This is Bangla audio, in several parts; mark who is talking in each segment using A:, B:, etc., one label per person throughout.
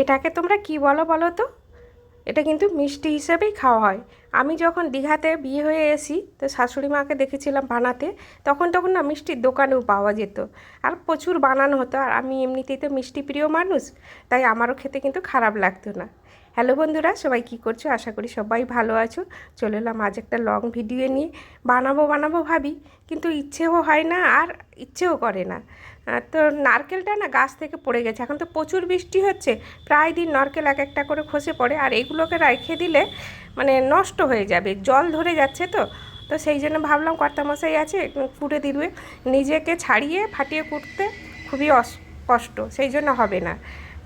A: এটাকে তোমরা কি বলো বলো তো? এটা কিন্তু মিষ্টি হিসেবেই খাওয়া হয়। আমি যখন দীঘাতে বিয়ে হয়ে এসি তো শাশুড়ি মাকে দেখেছিলাম বানাতে, তখন না মিষ্টির দোকানেও পাওয়া যেত, আর প্রচুর বানানো হতো। আর আমি এমনিতেই তো মিষ্টি প্রিয় মানুষ, তাই আমারও খেতে কিন্তু খারাপ লাগতো না। হ্যালো বন্ধুরা, সবাই কি করছো? আশা করি সবাই ভালো আছো। চলে এলাম আজ একটা লং ভিডিও নিয়ে। বানাবো ভাবি, কিন্তু ইচ্ছেও হয় না আর ইচ্ছেও করে না। তো নারকেলটা না গাছ থেকে পড়ে গেছে, এখন তো প্রচুর বৃষ্টি হচ্ছে, প্রায় দিন নারকেল এক একটা করে খসে পড়ে, আর এগুলোকে রেখে দিলে মানে নষ্ট হয়ে যাবে, জল ধরে যাচ্ছে তো। তো সেই জন্য ভাবলাম কর্তামশাই আছে, কুটে দিবে। নিজেকে ছাড়িয়ে ফাটিয়ে কুটতে খুবই কষ্ট, সেই জন্য হবে না।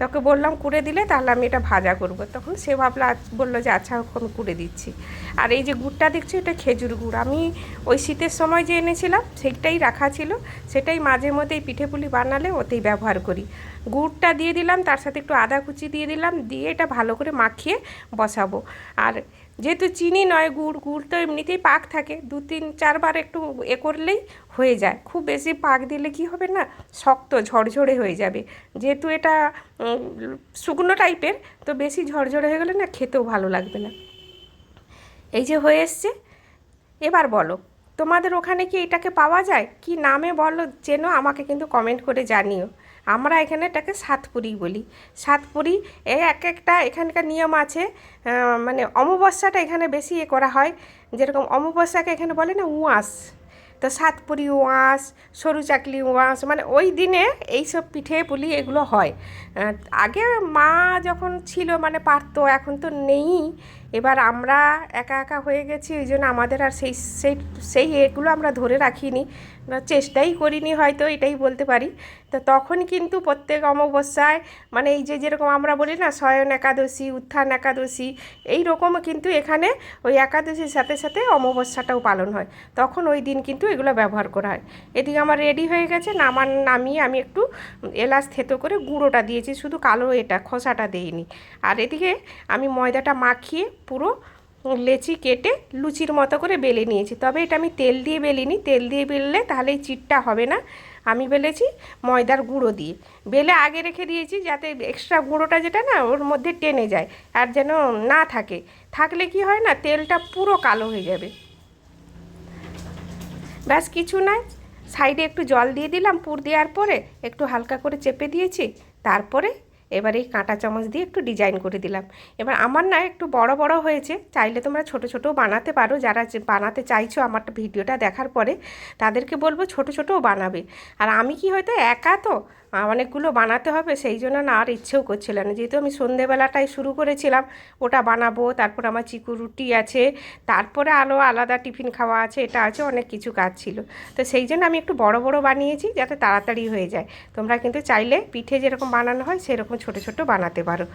A: তোকে বললাম কুড়ে দিলে তাহলে আমি এটা ভাজা করব, তখন সে বললো যে আচ্ছা আমি কুড়ে দিচ্ছি। আর এই যে গুড়টা দেখছি এটা খেজুর গুড়, আমি ওই শীতের সময় যে এনেছিলাম সেইটাই রাখা ছিল, সেটাই মাঝে মধ্যে এই পিঠে পুলি বানালে ওতেই ব্যবহার করি। গুড়টা দিয়ে দিলাম, তার সাথে একটু আদা কুচি দিয়ে দিলাম, দিয়ে এটা ভালো করে মাখিয়ে বসাবো। আর যেহেতু চিনি নয় গুড়, গুড় তো এমনিতেই পাক থাকে, 2-3-4 বার একটু করলেই হয়ে যায়। খুব বেশি পাক দিলে কি হবে না, শক্ত ঝরঝরে হয়ে যাবে। যেহেতু এটা শুকনো টাইপের, তো বেশি ঝরঝরে হয়ে গেলে না খেতেও ভালো লাগবে না। এই যে হয়ে এসছে। এবার বলো, তোমাদের ওখানে কি এটাকে পাওয়া যায়? কি নামে বলো চেনো, আমাকে কিন্তু কমেন্ট করে জানিও। আমরা এখানে এটাকে সাতপুরি বলি। সাতপুরি এক একটা এখানকার নিয়ম আছে। মানে অমাবস্যাটা এখানে বেশি করা হয়। যেরকম অমাবস্যাকে এখানে বলে না উঁয়াস, তো সাতপুরি উঁয়াস, সরু চাকলি উঁয়াস, মানে ওই দিনে এইসব পিঠে পুলি এগুলো হয়। আগে মা যখন ছিল মানে পারতো, এখন তো নেই। এবার আমরা একা একা হয়ে গেছি, ওই জন্য আমাদের আর সেই সেই সেই এগুলো আমরা ধরে রাখিনি, চেষ্টাই করিনি হয়তো, এটাই বলতে পারি। তো তখন কিন্তু প্রত্যেক অমাবস্যায়, মানে এই যে যেরকম আমরা বলি না শয়ন একাদশী, উত্থান একাদশী, এই রকমও কিন্তু এখানে ওই একাদশীর সাথে সাথে অমাবস্যাটাও পালন হয়। তখন ওই দিন কিন্তু এগুলো ব্যবহার করা হয়। এদিকে আমার রেডি হয়ে গেছে, নামিয়ে আমি একটু এলাচ থেতো করে গুঁড়োটা দিয়েছি, শুধু কালো এটা খোসাটা দেইনি। আর এদিকে আমি ময়দাটা মাখিয়ে পুরো লেচি কেটে লুচির মতো করে বেলে নিয়েছি। তবে এটা আমি তেল দিয়ে বেলিনি, তেল দিয়ে বেললে তাহলে এই চিটটা হবে না। আমি বেলেছি ময়দার গুঁড়ো দিয়ে, বেলে আগে রেখে দিয়েছি যাতে এক্সট্রা গুঁড়োটা যেটা না ওর মধ্যে টেনে যায়, আর যেন না থাকে। থাকলে কি হয় না, তেলটা পুরো কালো হয়ে যাবে। ব্যাস কিছু নয়, সাইডে একটু জল দিয়ে দিলাম পুর দেওয়ার পরে, একটু হালকা করে চেপে দিয়েছি। তারপরে এবার এই কাঁটা চামচ দিয়ে একটু ডিজাইন করে দিলাম। এবার আমার না একটু বড় বড় হয়েছে, চাইলে তোমরা ছোট ছোটো বানাতে পারো। যারা বানাতে চাইছো আমার ভিডিওটা দেখার পরে, তাদেরকে বলবো ছোট ছোটোও বানাবে। আর আমি কি হয়তো একা তো, অনেকগুলো বানাতে হবে, সেই জন্য না আর ইচ্ছেও করছিল না। যেহেতু আমি সন্ধেবেলাটাই শুরু করেছিলাম ওটা বানাবো, তারপর আমার চিকু রুটি আছে, তারপরে আলো আলাদা টিফিন খাওয়া আছে, এটা আছে, অনেক কিছু কাজ ছিল। তো সেই জন্য আমি একটু বড় বড় বানিয়েছি যাতে তাড়াতাড়ি হয়ে যায়। তোমরা কিন্তু চাইলে পিঠে যেরকম বানানো হয় সেরকম ছোট ছোট বানাতে পারো।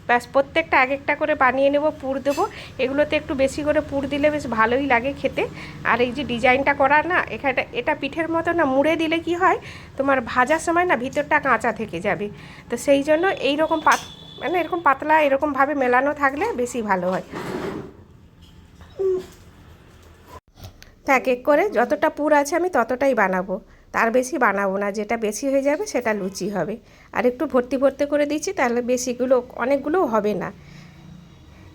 A: ব্যাস প্রত্যেকটা এক একটা করে বানিয়ে নেব, পুর দেবো। এগুলোতে একটু বেশি করে পুর দিলে বেশ ভালোই লাগে খেতে। আর এই যে ডিজাইনটা করা না এখানে, এটা পিঠের মতো না মুড়ে দিলে কি হয়, তোমার ভাজার সময় না ভিতরটা কাঁচা থেকে যাবে। তো সেই জন্য এই রকম মানে এরকম পাতলা এরকমভাবে মেলানো থাকলে বেশি ভালো হয়। তো এক এক করে যতটা পুর আছে আমি ততটাই বানাবো, তার বেশি বানাবো না। যেটা বেশি হয়ে যাবে সেটা লুচি হবে। আর একটু ভর্তি ভর্তি করে দিচ্ছি, তাহলে বেশিগুলো অনেকগুলোও হবে না।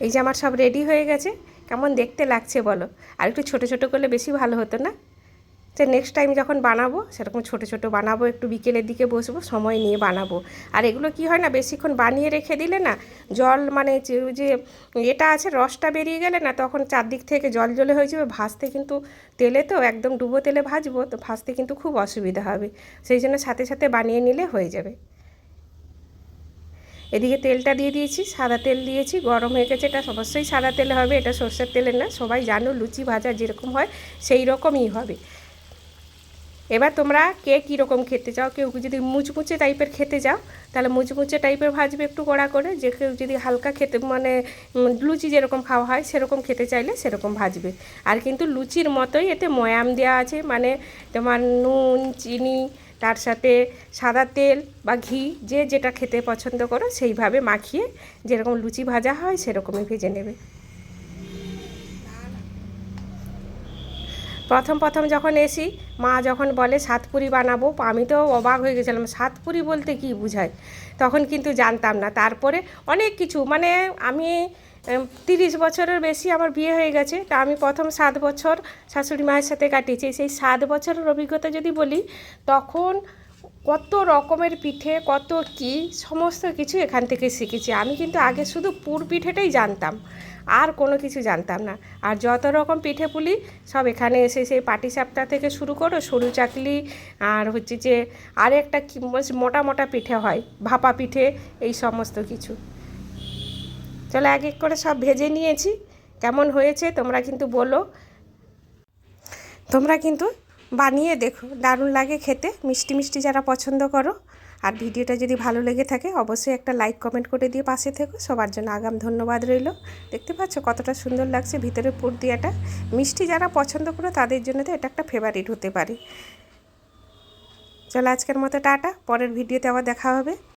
A: এই যে আমার সব রেডি হয়ে গেছে, কেমন দেখতে লাগছে বলো? আর একটু ছোটো ছোটো করলে বেশি ভালো হতো না? তো নেক্সট টাইম যখন বানাবো সেরকম ছোটো ছোটো বানাবো, একটু বিকেলের দিকে বসবো, সময় নিয়ে বানাবো। আর এগুলো কি হয় না, বেশিক্ষণ বানিয়ে রেখে দিলে না জল মানে যে এটা আছে রসটা বেরিয়ে গেলে না, তখন চারদিক থেকে জল জলে হয়ে যাবে, ভাজতে কিন্তু তেলে তো একদম ডুবো তেলে ভাজবো, তো ভাজতে কিন্তু খুব অসুবিধা হবে। সেই জন্য সাথে সাথে বানিয়ে নিলে হয়ে যাবে। এদিকে তেলটা দিয়ে দিয়েছি, সাদা তেল দিয়েছি, গরম হয়ে গেছে। এটা অবশ্যই সাদা তেলে হবে, এটা সর্ষের তেলের না। সবাই জানো লুচি ভাজা যেরকম হয় সেই রকমই হবে। এবার তোমরা কে কীরকম খেতে চাও, কেউ যদি মুচমুচে টাইপের খেতে চাও তাহলে মুচমুচে টাইপের ভাজবে একটু কড়া করে, যে কেউ যদি হালকা খেতে মানে লুচি যেরকম খাওয়া হয় সেরকম খেতে চাইলে সেরকম ভাজবে। আর কিন্তু লুচির মতোই এতে ময়াম দেওয়া আছে, মানে তোমার নুন চিনি, তার সাথে সাদা তেল বা ঘি, যে যেটা খেতে পছন্দ করো সেইভাবে মাখিয়ে যেরকম লুচি ভাজা হয় সেরকমই ভেজে নেবে। প্রথম প্রথম যখন এসি মা যখন বলে সাতপুরি বানাবো, আমি তো অবাক হয়ে গেছিলাম, সাতপুরি বলতে কী বোঝায়, তখন কিন্তু জানতাম না। তারপরে অনেক কিছু, মানে আমি 30 বছরের বেশি আমার বিয়ে হয়ে গেছে, তা আমি প্রথম 7 বছর শাশুড়ি মায়ের সাথে কাটিয়েছি। সেই 7 বছরের অভিজ্ঞতা যদি বলি, তখন কত রকমের পিঠে, কত কি সমস্ত কিছু এখান থেকে শিখেছি। আমি কিন্তু আগে শুধু পুর পিঠেটাই জানতাম, আর কোনো কিছু জানতাম না। আর যত রকম পিঠে পুলি সব এখানে এসে, সেই পাটিসাপটা থেকে শুরু করো, সরু চাকলি, আর হচ্ছে যে আরেকটা কি মোটা মোটা পিঠে হয়, ভাপা পিঠে, এই সমস্ত কিছু। চলো এক এক করে সব ভেজে নিয়েছি। কেমন হয়েছে তোমরা কিন্তু বলো, তোমরা কিন্তু বানিয়ে দেখো, দারুণ লাগে খেতে, মিষ্টি মিষ্টি যারা পছন্দ করো। আর ভিডিওটা যদি ভালো লেগে থাকে অবশ্যই একটা লাইক কমেন্ট করে দিয়ে পাশে থেকো। সবার জন্য আগাম ধন্যবাদ রইল। দেখতে পাচ্ছ কতটা সুন্দর লাগছে ভিতরে পুর দিয়াটা। মিষ্টি যারা পছন্দ করো তাদের জন্য তো এটা একটা ফেভারিট হতে পারে। চলো আজকের মতো টাটা, পরের ভিডিওতে আবার দেখা হবে।